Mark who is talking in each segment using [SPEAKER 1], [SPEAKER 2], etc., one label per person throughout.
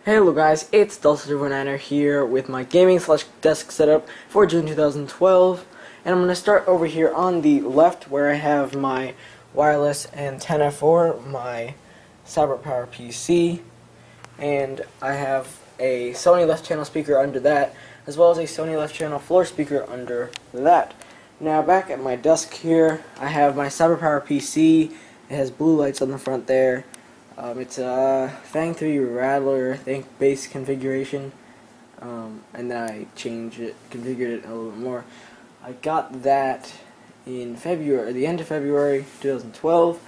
[SPEAKER 1] Hello guys, it's Dulce09er here with my gaming / desk setup for June 2012, and I'm going to start over here on the left where I have my wireless antenna for my CyberPower PC, and I have a Sony left channel speaker under that, as well as a Sony left channel floor speaker under that. Now back at my desk here, I have my CyberPower PC. It has blue lights on the front there. It's a Fang 3 Rattler Think base configuration, and then I configured it a little bit more. I got that in February, the end of February 2012,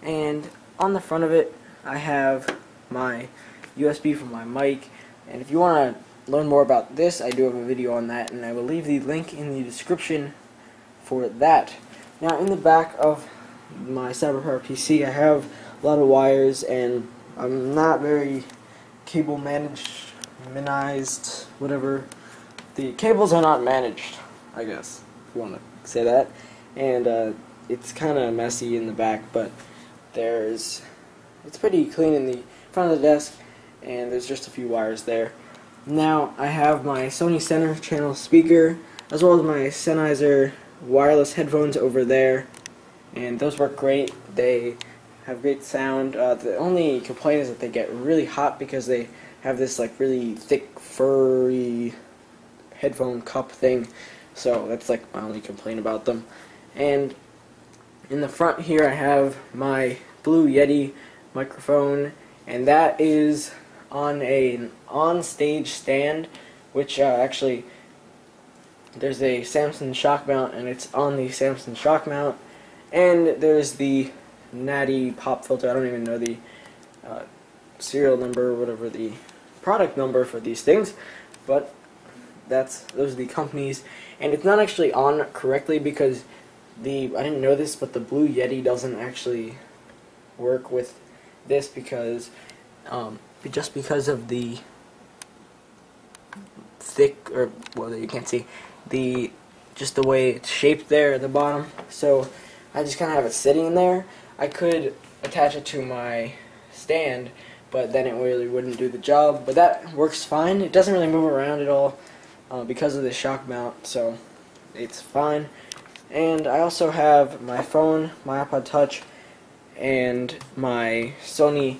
[SPEAKER 1] and on the front of it I have my USB for my mic. And if you want to learn more about this, I do have a video on that, and I will leave the link in the description for that. Now in the back of my CyberPower PC I have a lot of wires, and I'm not very cable managed, whatever. The cables are not managed, I guess, if you want to say that. And it's kind of messy in the back, but it's pretty clean in the front of the desk, and there's just a few wires there. Now I have my Sony center channel speaker, as well as my Sennheiser wireless headphones over there, and those work great. They have great sound. The only complaint is that they get really hot because they have this like really thick furry headphone cup thing, so that's like my only complaint about them. And in the front here I have my Blue Yeti microphone, and that is on an on-stage stand, which actually there's a Samsung shock mount, and it's on the Samsung shock mount, and there's the Natty pop filter. I don't even know the serial number or whatever the product number for these things, but those are the companies. And it's not actually on correctly because I didn't know this, but the Blue Yeti doesn't actually work with this because just because of the thick, or well, you can't see just the way it's shaped there at the bottom. So I just kind of have it sitting in there. I could attach it to my stand, but then it really wouldn't do the job. But that works fine. It doesn't really move around at all because of the shock mount, so it's fine. And I also have my phone, my iPod Touch, and my Sony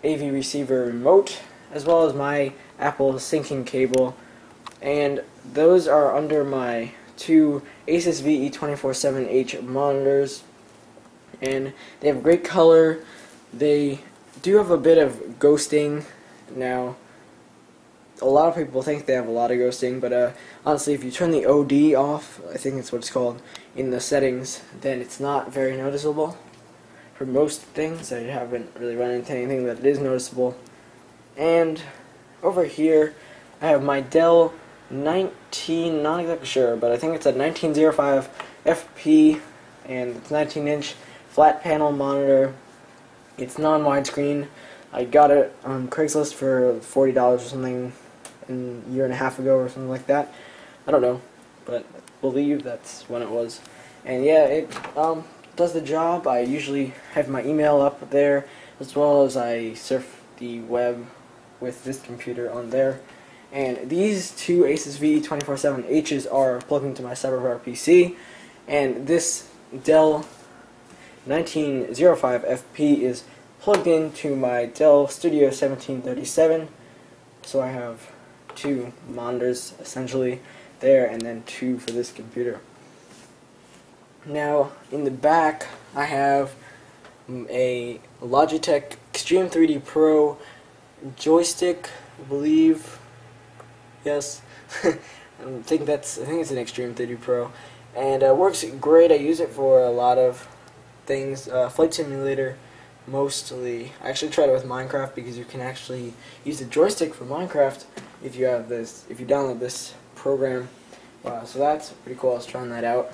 [SPEAKER 1] AV receiver remote, as well as my Apple syncing cable. And those are under my two Asus VE247H monitors, and they have great color. They do have a bit of ghosting. Now, a lot of people think they have a lot of ghosting, but honestly, if you turn the OD off, I think that's what it's called, in the settings, then it's not very noticeable. For most things, I haven't really run into anything that is noticeable. And over here, I have my Dell not exactly sure, but I think it's a 1905 FP, and it's 19-inch flat panel monitor. It's non-widescreen. I got it on Craigslist for $40 or something a year and a half ago or something like that. I don't know, but I believe that's when it was. And yeah, it does the job. I usually have my email up there, as well as I surf the web with this computer on there. And these two Asus VE247Hs are plugged into my CyberPower PC, and this Dell 1905 FP is plugged into my Dell Studio 1737. So I have two monitors essentially there, and then two for this computer. Now in the back I have a Logitech Extreme 3D Pro joystick, I believe. Yes, I think it's an Extreme 3D Pro, and it works great. I use it for a lot of things. Flight Simulator mostly. I actually tried it with Minecraft because you can actually use the joystick for Minecraft if you download this program. So that's pretty cool. I was trying that out.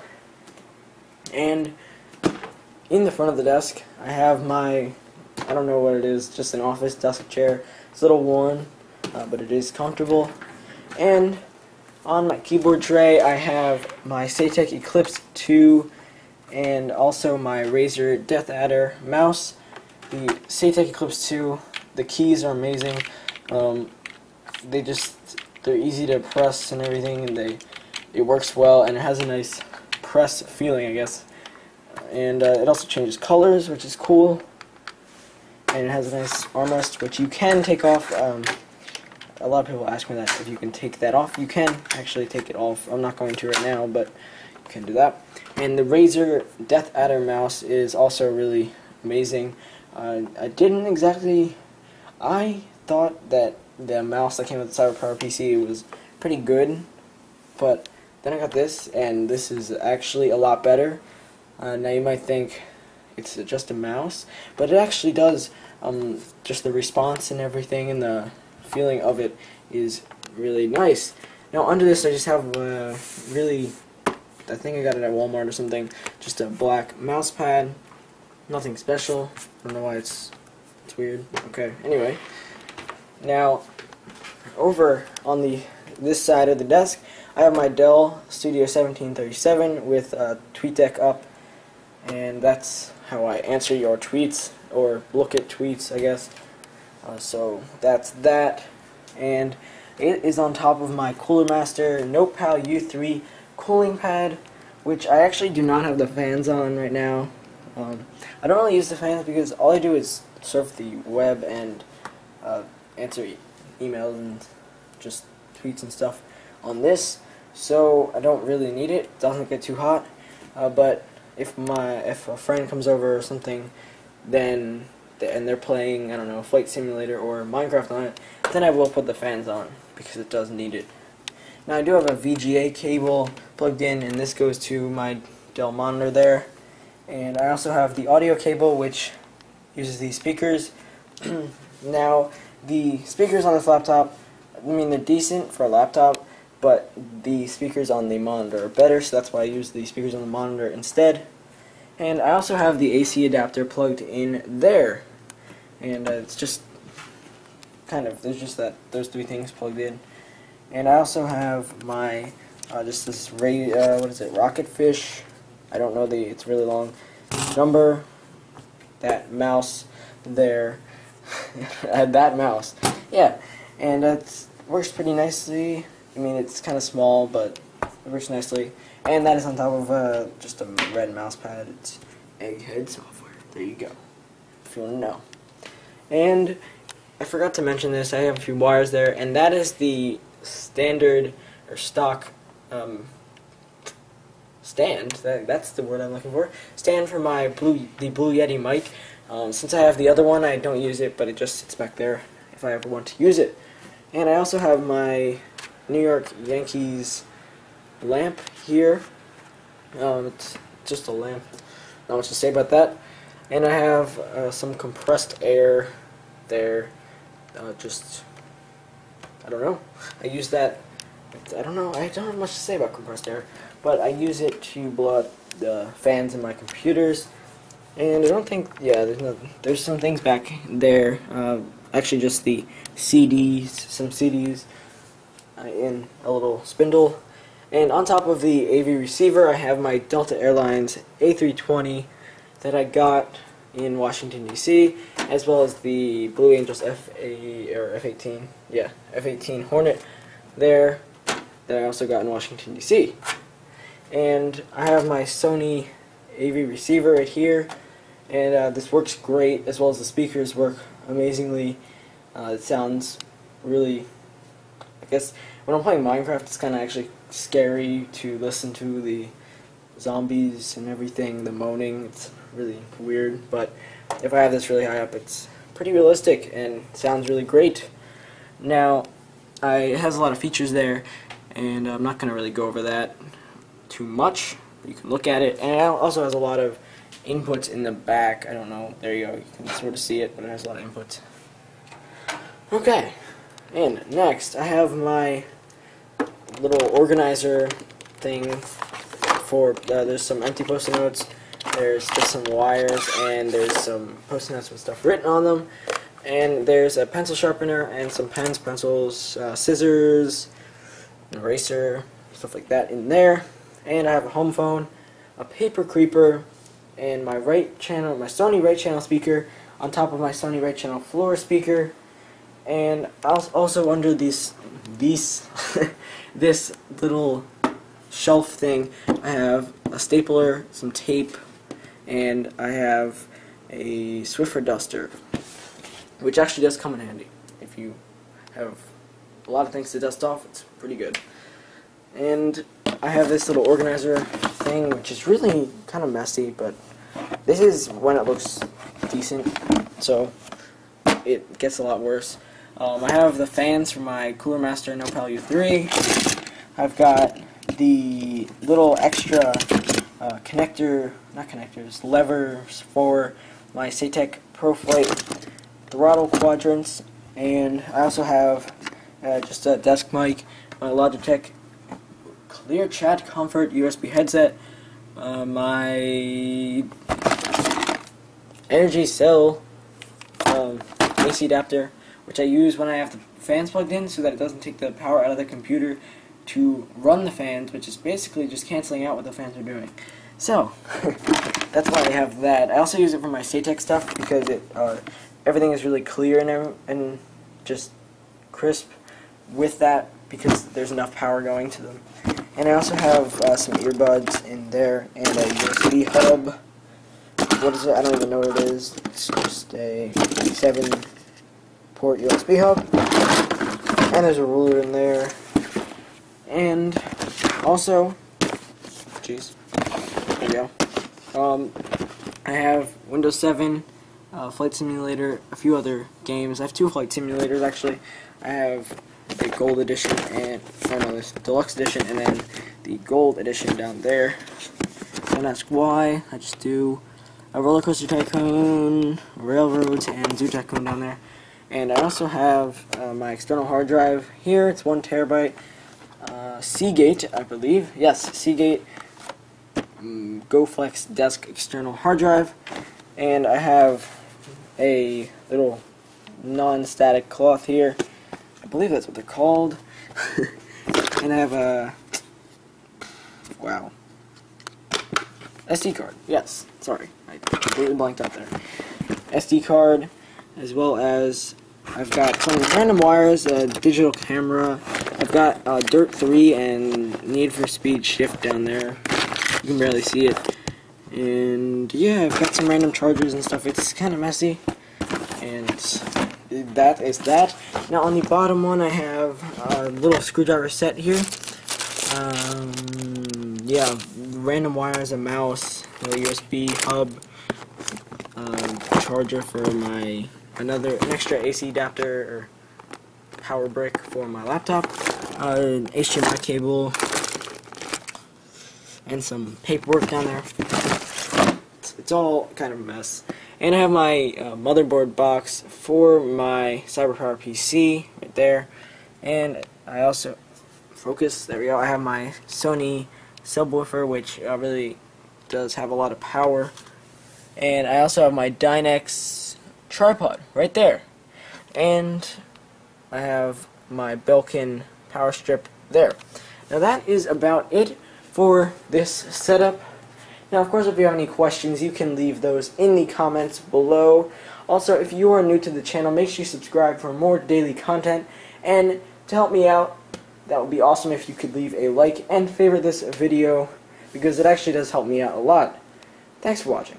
[SPEAKER 1] And in the front of the desk I have my, I don't know what it is, just an office desk chair. It's a little worn, but it is comfortable. And on my keyboard tray I have my Satek Eclipse 2 and also my Razer Death Adder mouse. The Satek Eclipse 2, the keys are amazing. they're easy to press and everything, and it works well, and it has a nice press feeling, I guess. And it also changes colors, which is cool. And it has a nice armrest, which you can take off. A lot of people ask me that if you can take that off. You can actually take it off. I'm not going to right now, but you can do that. And the Razer Death Adder mouse is also really amazing. I thought that the mouse that came with the CyberPower PC was pretty good, but then I got this, and this is actually a lot better. Now you might think it's just a mouse, but it actually does, just the response and everything and the feeling of it is really nice. Now under this I just have I think I got it at Walmart or something, just a black mouse pad, nothing special. I don't know why it's weird. Okay, anyway, now over on this side of the desk I have my Dell Studio 1737 with TweetDeck up, and that's how I answer your tweets, or look at tweets, I guess. So that's that, and it is on top of my Cooler Master Notepal U3 cooling pad, which I actually do not have the fans on right now. I don't really use the fans because all I do is surf the web and answer emails and just tweets and stuff on this, so I don't really need it. It doesn't get too hot, but if a friend comes over or something, and they're playing, I don't know, Flight Simulator or Minecraft on it, then I will put the fans on because it does need it. Now I do have a VGA cable plugged in, and this goes to my Dell monitor there. And I also have the audio cable, which uses these speakers. Now the speakers on this laptop, I mean, they're decent for a laptop, but the speakers on the monitor are better, so that's why I use the speakers on the monitor instead. And I also have the AC adapter plugged in there, and it's just there's just those three things plugged in. And I also have my just this what is it, Rocketfish, I don't know, it's really long number, that mouse there. That mouse, yeah, and it works pretty nicely. I mean, it's kind of small, but it works nicely. And that is on top of just a red mouse pad. It's Egghead software. There you go, if you want to know. And I forgot to mention this, I have a few wires there, and that is the standard or stock stand. That's the word I'm looking for. Stand for my Blue Yeti mic. Since I have the other one, I don't use it, but it just sits back there if I ever want to use it. And I also have my New York Yankees lamp here. It's just a lamp. Not much to say about that. And I have some compressed air there. I don't know. I use that. I don't know. I don't have much to say about compressed air, but I use it to blow out the fans in my computers. And I don't think, yeah, there's some things back there. Actually, just the CDs, some CDs in a little spindle. And on top of the AV receiver, I have my Delta Airlines A320 that I got in Washington, D.C., as well as the Blue Angels F-18, yeah, F-18 Hornet there that I also got in Washington, D.C. And I have my Sony AV receiver right here, and this works great, as well as the speakers work amazingly. It sounds really, I guess, when I'm playing Minecraft, it's kind of actually scary to listen to the zombies and everything, the moaning. It's really weird, but if I have this really high up, it's pretty realistic and sounds really great. Now, it has a lot of features there, and I'm not going to really go over that too much. You can look at it, and it also has a lot of inputs in the back. I don't know, there you go, you can sort of see it, but it has a lot of inputs. Okay, and next I have my little organizer thing for, there's some empty post-it notes, there's just some wires, and there's some post-it notes with stuff written on them, and there's a pencil sharpener and some pens, pencils, scissors, an eraser, stuff like that in there. And I have a home phone, a paper creeper, and my right channel, my Sony right channel speaker on top of my Sony right channel floor speaker. And also under these this little shelf thing, I have a stapler, some tape, and I have a Swiffer duster, which actually does come in handy. If you have a lot of things to dust off, it's pretty good. And I have this little organizer thing, which is really kind of messy, but this is when it looks decent, so it gets a lot worse. I have the fans for my Cooler Master Nopal U3. I've got the little extra levers for my Satec ProFlight throttle quadrants, and I also have just a desk mic, my Logitech Clear Chat Comfort USB headset, my Energy Cell AC adapter, which I use when I have the fans plugged in so that it doesn't take the power out of the computer to run the fans, which is basically just canceling out what the fans are doing. So, that's why I have that. I also use it for my Satec stuff because everything is really clear and just crisp with that because there's enough power going to them. And I also have some earbuds in there and a USB hub. What is it? I don't even know what it is. It's just a 7-port USB hub. And there's a ruler in there. And also, jeez, there we go. I have Windows 7, Flight Simulator, a few other games. I have 2 flight simulators actually. I have the Gold Edition and this Deluxe Edition, and then the Gold Edition down there. Don't ask why. I just do a Roller Coaster Tycoon, Railroads, and Zoo Tycoon down there. And I also have my external hard drive here. It's 1 terabyte. Seagate, I believe. Yes, Seagate GoFlex Desk external hard drive. And I have a little non-static cloth here. I believe that's what they're called. And I have a SD card. Yes, sorry, I completely blanked out there. SD card, as well as I've got some random wires, a digital camera. I've got Dirt 3 and Need for Speed Shift down there. You can barely see it. And yeah, I've got some random chargers and stuff. It's kind of messy. And that is that. Now on the bottom one, I have a little screwdriver set here. Yeah, random wires, a mouse, a USB hub, charger for an extra AC adapter or power brick for my laptop, an HDMI cable, and some paperwork down there. It's all kind of a mess. And I have my motherboard box for my CyberPower PC right there. And I also, there we go, I have my Sony subwoofer, which really does have a lot of power. And I also have my Dynex tripod right there. And I have my Belkin power strip there. Now that is about it for this setup. Now, of course, if you have any questions, you can leave those in the comments below. Also, if you are new to the channel, make sure you subscribe for more daily content. And to help me out, that would be awesome if you could leave a like and favorite this video, because it actually does help me out a lot. Thanks for watching.